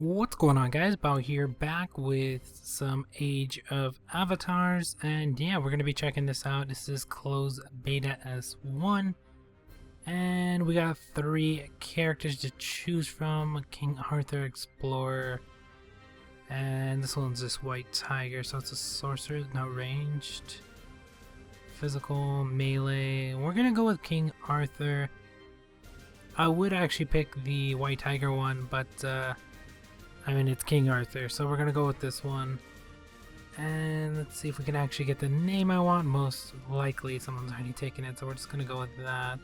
What's going on, guys? Bao here, back with some Age of Avatars, and yeah, we're gonna be checking this out. This is closed beta S1, and we got 3 characters to choose from: King Arthur, Explorer, and this one's this White Tiger. So it's a sorcerer, not ranged, physical, melee. We're gonna go with King Arthur. I would actually pick the White Tiger one, but I mean, it's King Arthur, so we're gonna go with this one. And let's see if we can actually get the name I want. Most likely someone's already taken it, so we're just gonna go with that.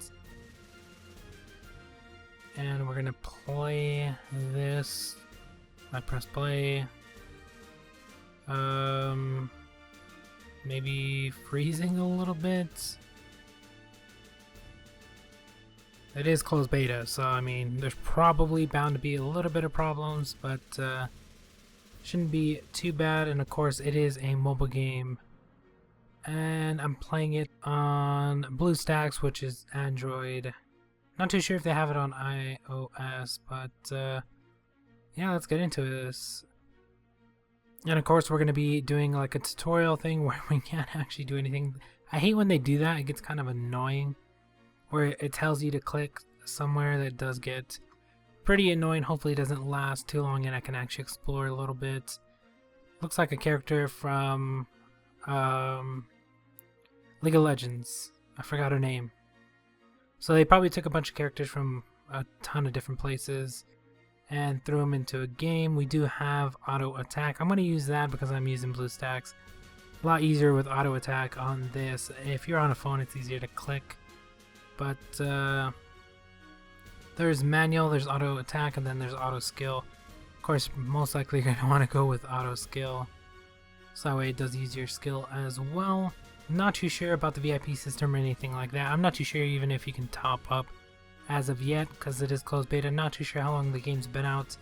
And we're gonna play this. I press play. Maybe freezing a little bit. It is closed beta, so I mean, there's probably bound to be a little bit of problems, but shouldn't be too bad. And of course, it is a mobile game, and I'm playing it on BlueStacks, which is Android. Not too sure if they have it on iOS, but yeah, let's get into this. And of course, we're going to be doing like a tutorial thing where we can't actually do anything. I hate when they do that. It gets kind of annoying, where it tells you to click somewhere. That does get pretty annoying. Hopefully it doesn't last too long and I can actually explore a little bit. Looks like a character from League of Legends. I forgot her name. So they probably took a bunch of characters from a ton of different places and threw them into a game. We do have auto attack. I'm going to use that because I'm using BlueStacks. A lot easier with auto attack on this. If you're on a phone, it's easier to click. But there's manual, there's auto attack, and then there's auto skill. Of course, most likely you're going to want to go with auto skill, so that way it does use your skill as well. I'm not too sure about the VIP system or anything like that. I'm not too sure even if you can top up as of yet, because it is closed beta. Not too sure how long the game's been out,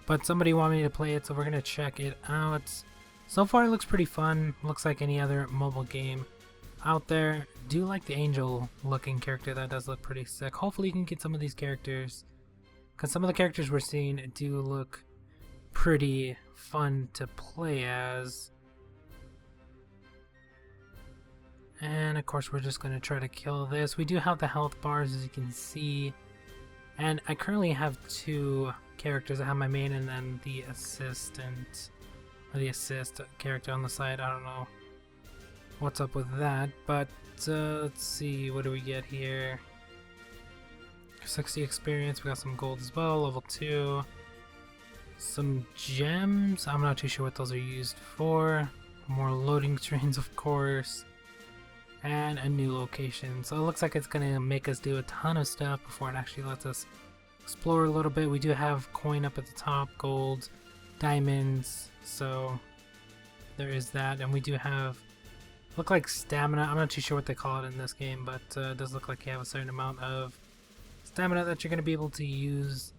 but somebody wanted me to play it, so we're going to check it out. So far it looks pretty fun. Looks like any other mobile game out there. Do like the angel looking character. That does look pretty sick. Hopefully you can get some of these characters, because some of the characters we're seeing do look pretty fun to play as. And of course we're just going to try to kill this. We do have the health bars, as you can see, and I currently have 2 characters. I have my main and then the assistant, or the assist character on the side. I don't know what's up with that, but let's see, what do we get here? 60 experience, we got some gold as well, level 2. Some gems, I'm not too sure what those are used for. More loading screens, of course. And a new location. So it looks like it's gonna make us do a ton of stuff before it actually lets us explore a little bit. We do have coin up at the top, gold, diamonds, so there is that. And we do have, look like stamina. I'm not too sure what they call it in this game, but it does look like you have a certain amount of stamina that you're going to be able to use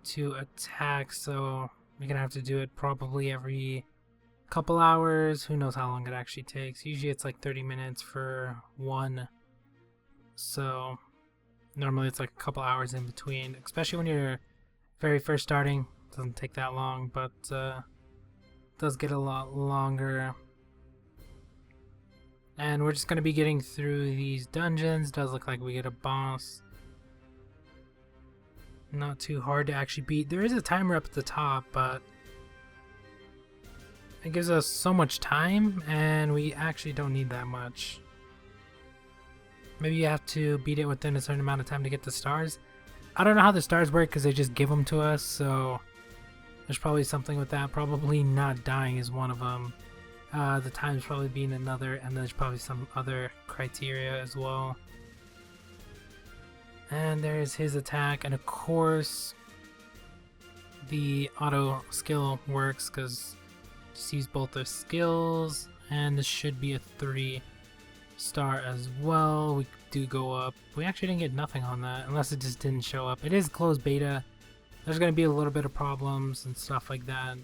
to attack. So you're going to have to do it probably every couple hours. Who knows how long it actually takes. Usually it's like 30 minutes for one. So normally it's like a couple hours in between, especially when you're very first starting. It doesn't take that long, but it does get a lot longer. And we're just going to be getting through these dungeons. Does look like we get a boss. Not too hard to actually beat. There is a timer up at the top, but it gives us so much time, and we actually don't need that much. Maybe you have to beat it within a certain amount of time to get the stars. I don't know how the stars work because they just give them to us, so there's probably something with that. Probably not dying is one of them. The time's probably being another, and there's probably some other criteria as well. And there's his attack, and of course the auto skill works because just use both their skills, and this should be a 3-star as well. We do go up. We actually didn't get nothing on that, unless it just didn't show up. It is closed beta. There's going to be a little bit of problems and stuff like that.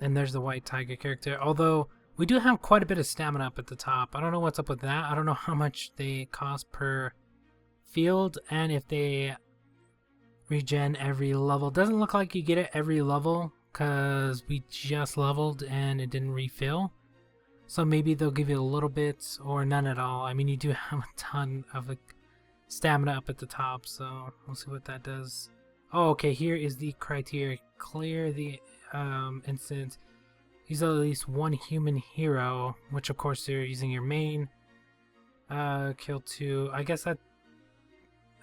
And there's the White Tiger character, although we do have quite a bit of stamina up at the top. I don't know what's up with that. I don't know how much they cost per field, and if they regen every level. Doesn't look like you get it every level because we just leveled and it didn't refill. So maybe they'll give you a little bit or none at all. I mean, you do have a ton of stamina up at the top, so we'll see what that does. Oh, okay, here is the criteria. Clear the instance. Use at least one human hero, which of course you're using your main. Kill 2. I guess that...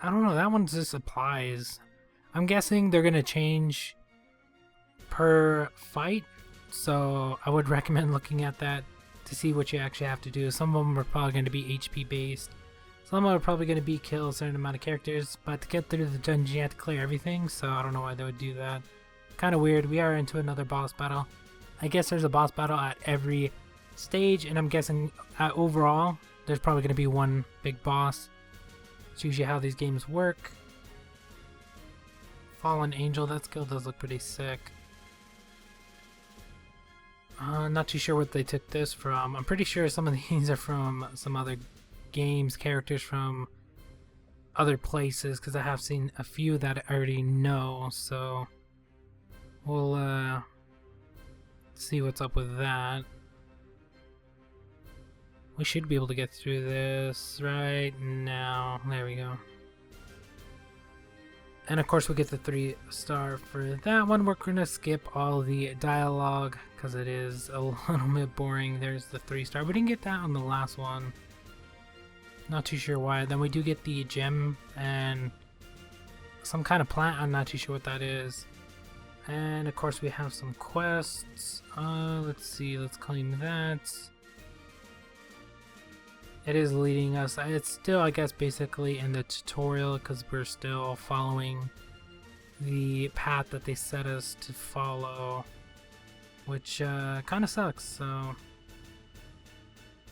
I don't know, that one just applies. I'm guessing they're gonna change per fight, so I would recommend looking at that to see what you actually have to do. Some of them are probably going to be HP based. Some are probably going to be kill a certain amount of characters, but to get through the dungeon you have to clear everything, so I don't know why they would do that. Kind of weird. We are into another boss battle. I guess there's a boss battle at every stage, and I'm guessing overall there's probably going to be one big boss. It's usually how these games work. Fallen Angel, that skill does look pretty sick. Not too sure what they took this from. I'm pretty sure some of these are from some other games, characters from other places, because I have seen a few that I already know, so we'll see what's up with that. We should be able to get through this right now. There we go. And of course we get the 3-star for that one. We're going to skip all the dialogue because it is a little bit boring. There's the 3-star. We didn't get that on the last one. Not too sure why. Then we do get the gem and some kind of plant. I'm not too sure what that is. And of course we have some quests. Let's see. Let's claim that. It is leading us. It's still, I guess, basically in the tutorial because we're still following the path that they set us to follow, which kind of sucks. So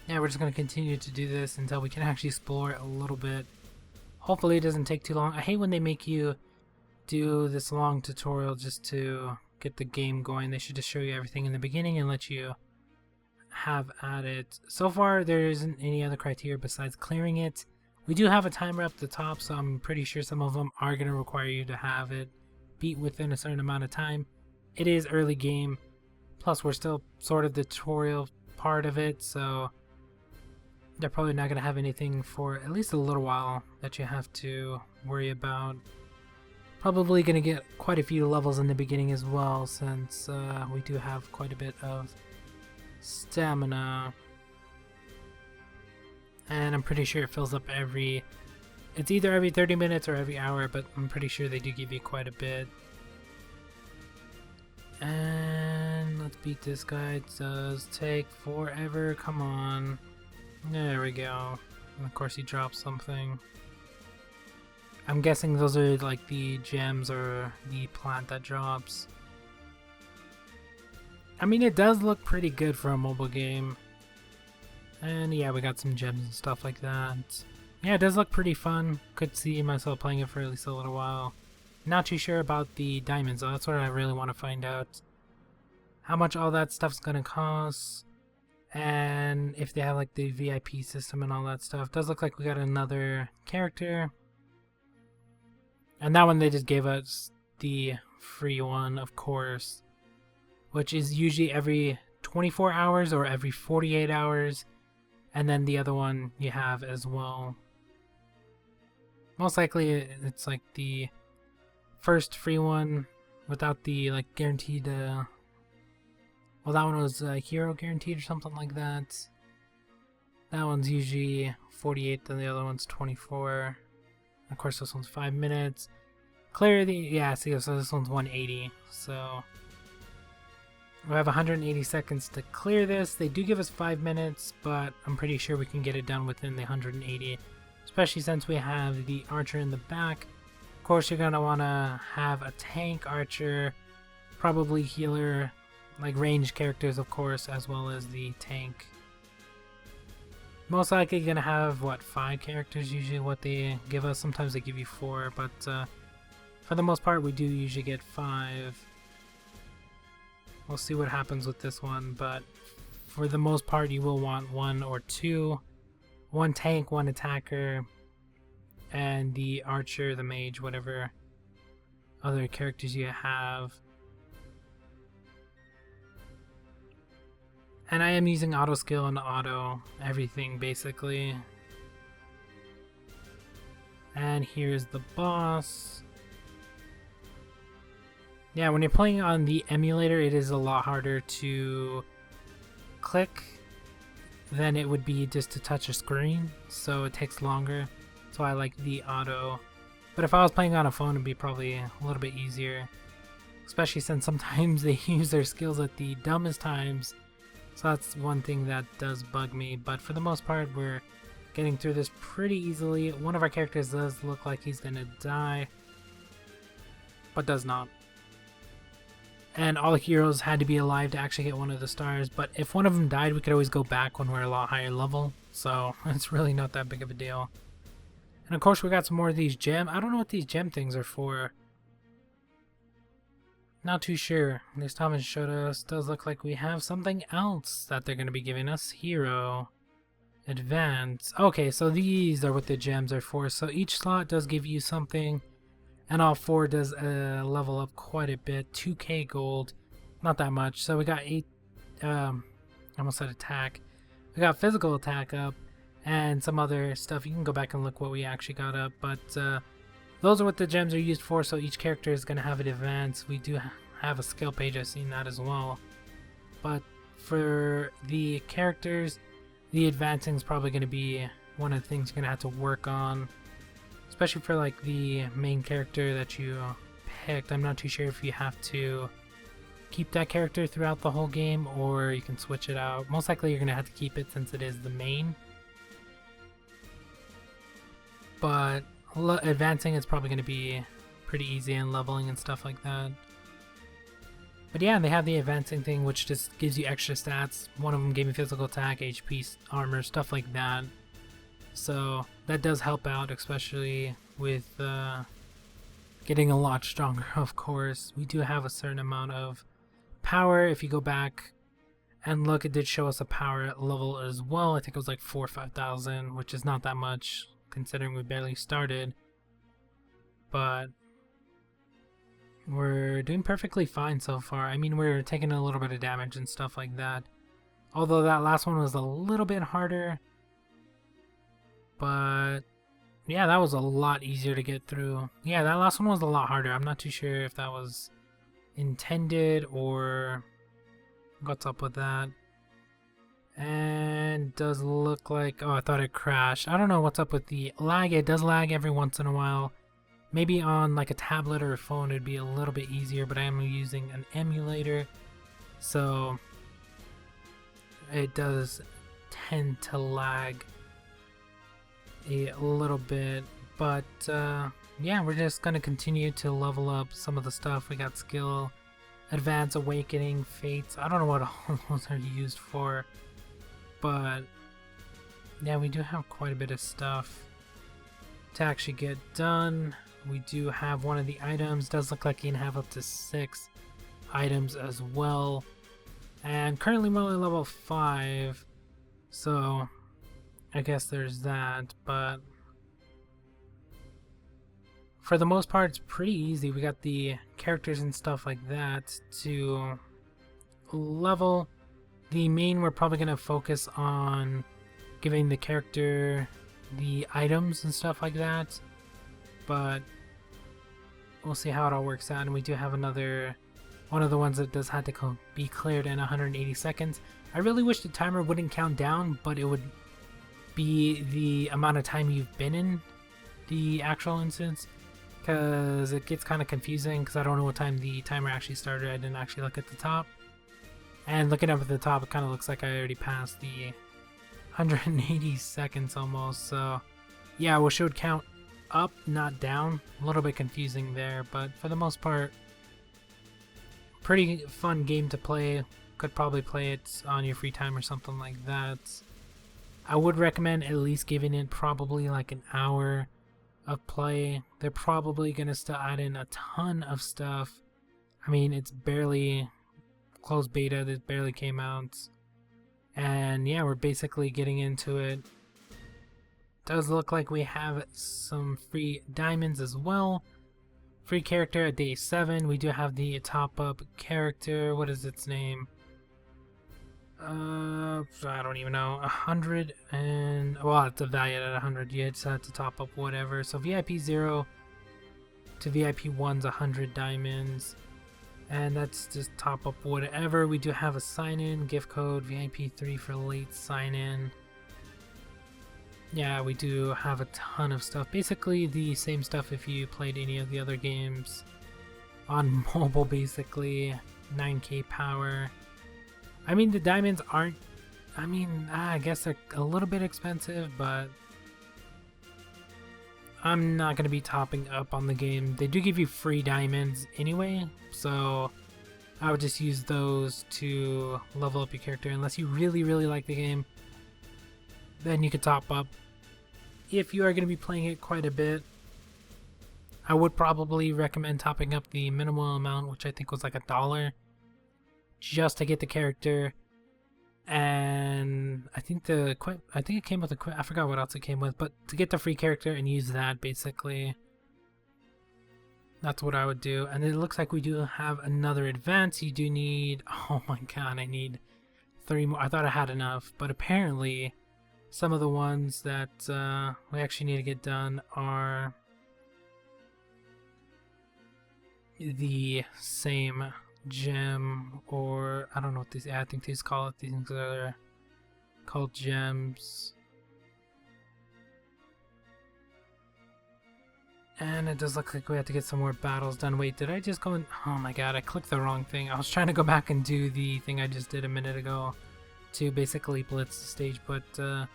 yeah, we're just going to continue to do this until we can actually explore it a little bit. Hopefully it doesn't take too long. I hate when they make you do this long tutorial just to get the game going. They should just show you everything in the beginning and let you have at it. So far there isn't any other criteria besides clearing it. We do have a timer up the top, so I'm pretty sure some of them are going to require you to have it beat within a certain amount of time. It is early game, plus we're still sort of the tutorial part of it, so they're probably not going to have anything for at least a little while that you have to worry about. Probably going to get quite a few levels in the beginning as well, since we do have quite a bit of stamina. And I'm pretty sure it fills up it's either every 30 minutes or every hour, but I'm pretty sure they do give you quite a bit. And let's beat this guy. It does take forever. Come on. There we go. And of course he drops something. I'm guessing those are like the gems or the plant that drops. I mean, it does look pretty good for a mobile game. And yeah, we got some gems and stuff like that. Yeah, it does look pretty fun. Could see myself playing it for at least a little while. Not too sure about the diamonds, though. That's what I really want to find out. How much all that stuff's gonna cost. And if they have like the VIP system and all that stuff. Does look like we got another character. And that one they just gave us the free one, of course, which is usually every 24 hours or every 48 hours. And then the other one you have as well. Most likely it's like the first free one without the like guaranteed well, that one was hero guaranteed or something like that. That one's usually 48 and the other one's 24. Of course this one's 5 minutes. Clear the, yeah, see, so this one's 180. So we have 180 seconds to clear this. They do give us 5 minutes, but I'm pretty sure we can get it done within the 180, especially since we have the archer in the back. Of course, you're gonna wanna have a tank archer, probably healer, like ranged characters, of course, as well as the tank. Most likely gonna have, what, 5 characters usually what they give us. Sometimes they give you 4, but for the most part we do usually get 5. We'll see what happens with this one, but for the most part you will want 1 or 2. 1 tank, 1 attacker, and the archer, the mage, whatever other characters you have. And I am using auto skill and auto everything basically. And here's the boss. Yeah, when you're playing on the emulator, it is a lot harder to click than it would be just to touch a screen, so it takes longer. So I like the auto. But if I was playing on a phone, it'd be probably a little bit easier, especially since sometimes they use their skills at the dumbest times. So that's one thing that does bug me, but for the most part, we're getting through this pretty easily. One of our characters does look like he's gonna die, but does not. And all the heroes had to be alive to actually get one of the stars, but if one of them died, we could always go back when we're a lot higher level, so it's really not that big of a deal. And of course we got some more of these gem. I don't know what these gem things are for. Not too sure. This Thomas showed us. Does look like we have something else that they're going to be giving us. Hero. Advance. Okay, so these are what the gems are for. So each slot does give you something. And all four does level up quite a bit. 2k gold. Not that much. So we got 8... I almost said attack. We got physical attack up. And some other stuff. You can go back and look what we actually got up. But those are what the gems are used for. So each character is going to have an advance. We do have a skill page. I've seen that as well. But for the characters, the advancing is probably going to be one of the things you're going to have to work on. Especially for like the main character that you picked. I'm not too sure if you have to keep that character throughout the whole game or you can switch it out. Most likely you're going to have to keep it since it is the main. But advancing is probably going to be pretty easy and leveling and stuff like that. But yeah, they have the advancing thing which just gives you extra stats. One of them gave me physical attack, HP, armor, stuff like that. So that does help out, especially with getting a lot stronger, of course. We do have a certain amount of power. If you go back and look, it did show us a power level as well. I think it was like 4,000 or 5,000, which is not that much considering we barely started. But we're doing perfectly fine so far. I mean, we're taking a little bit of damage and stuff like that. Although that last one was a little bit harder. But yeah, that was a lot easier to get through. Yeah, that last one was a lot harder. I'm not too sure if that was intended or what's up with that. And does look like, oh, I thought it crashed. I don't know what's up with the lag. It does lag every once in a while. Maybe on like a tablet or a phone it'd be a little bit easier, but I am using an emulator, so it does tend to lag a little bit. But yeah, we're just gonna continue to level up some of the stuff. We got skill, advance, awakening, fates. I don't know what all those are used for, but yeah, we do have quite a bit of stuff to actually get done. We do have one of the items. Does look like you can have up to 6 items as well. And currently we're only level 5, so I guess there's that. But for the most part, it's pretty easy. We got the characters and stuff like that to level. The main, we're probably going to focus on giving the character the items and stuff like that. But we'll see how it all works out. And we do have another one of the ones that does have to be cleared in 180 seconds. I really wish the timer wouldn't count down, but it would be the amount of time you've been in the actual instance, because it gets kind of confusing because I don't know what time the timer actually started. I didn't actually look at the top, and looking up at the top it kind of looks like I already passed the 180 seconds almost. So yeah, it should count up, not down. A little bit confusing there, but for the most part, pretty fun game to play. Could probably play it on your free time or something like that. I would recommend at least giving it probably like an hour of play. They're probably gonna still add in a ton of stuff. I mean, it's barely closed beta, that barely came out, and yeah, we're basically getting into it. Does look like we have some free diamonds as well, Free character at day 7. We do have the top up character. What is its name? I don't even know. 100 and well, it's a value at 100. You just have to top up whatever. So VIP 0 to VIP 1's 100 diamonds, and that's just top up whatever. We do have a sign-in gift code, VIP 3 for late sign-in. Yeah, we do have a ton of stuff. Basically the same stuff if you played any of the other games on mobile. Basically 9k power. I mean, the diamonds aren't, I guess they're a little bit expensive, but I'm not going to be topping up on the game. They do give you free diamonds anyway, so I would just use those to level up your character. Unless you really, really like the game, then you could top up. If you are going to be playing it quite a bit, I would probably recommend topping up the minimal amount, which I think was like $1. Just to get the character, and I think it came with a I forgot what else it came with, but to get the free character and use that, basically that's what I would do. And it looks like we do have another advance. You do need, oh my god, I need 3 more. I thought I had enough, but apparently some of the ones that we actually need to get done are the same gem, or I don't know what these, I think these call it, these things are called gems. And it does look like we have to get some more battles done. Wait, did I just go in? Oh my god, I clicked the wrong thing. I was trying to go back and do the thing I just did a minute ago to basically blitz the stage, but I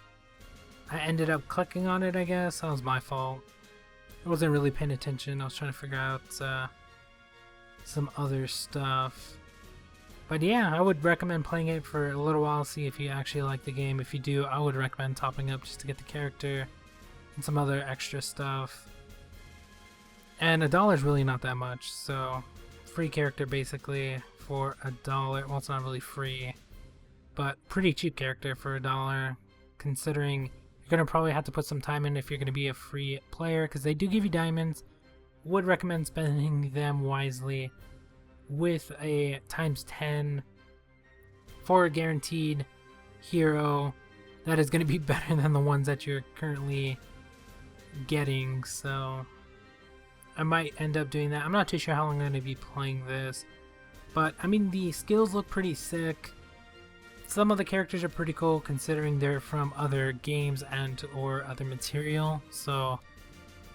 ended up clicking on it, I guess. That was my fault. I wasn't really paying attention. I was trying to figure out some other stuff. But yeah, I would recommend playing it for a little while, see if you actually like the game. If you do, I would recommend topping up just to get the character and some other extra stuff. And $1 is really not that much, so free character basically for $1. Well, it's not really free, but pretty cheap character for $1, considering you're gonna probably have to put some time in if you're gonna be a free player, because they do give you diamonds. Would recommend spending them wisely with a ×10 for a guaranteed hero that is going to be better than the ones that you're currently getting. So I might end up doing that. I'm not too sure how long I'm going to be playing this, but I mean, the skills look pretty sick. Some of the characters are pretty cool considering they're from other games and or other material, so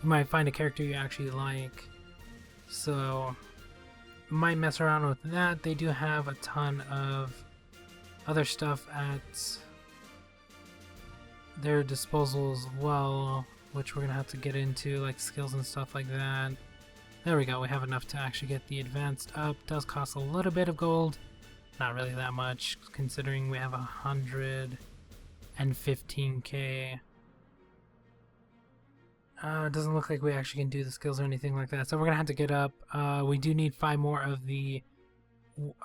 you might find a character you actually like, so might mess around with that. They do have a ton of other stuff at their disposal as well, which we're gonna have to get into, like skills and stuff like that. There we go, we have enough to actually get the advanced up. Does cost a little bit of gold, not really that much considering we have 115k. It doesn't look like we actually can do the skills or anything like that, so we're gonna have to get up. We do need 5 more of the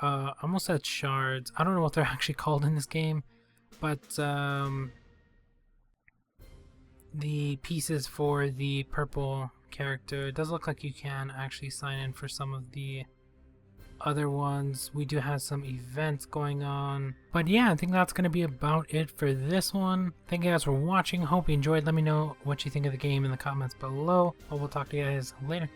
almost said shards. I don't know what they're actually called in this game, but the pieces for the purple character. It does look like you can actually sign in for some of the other ones. We do have some events going on, but yeah, I think that's gonna be about it for this one. Thank you guys for watching. Hope you enjoyed. Let me know what you think of the game in the comments below. But we'll talk to you guys later.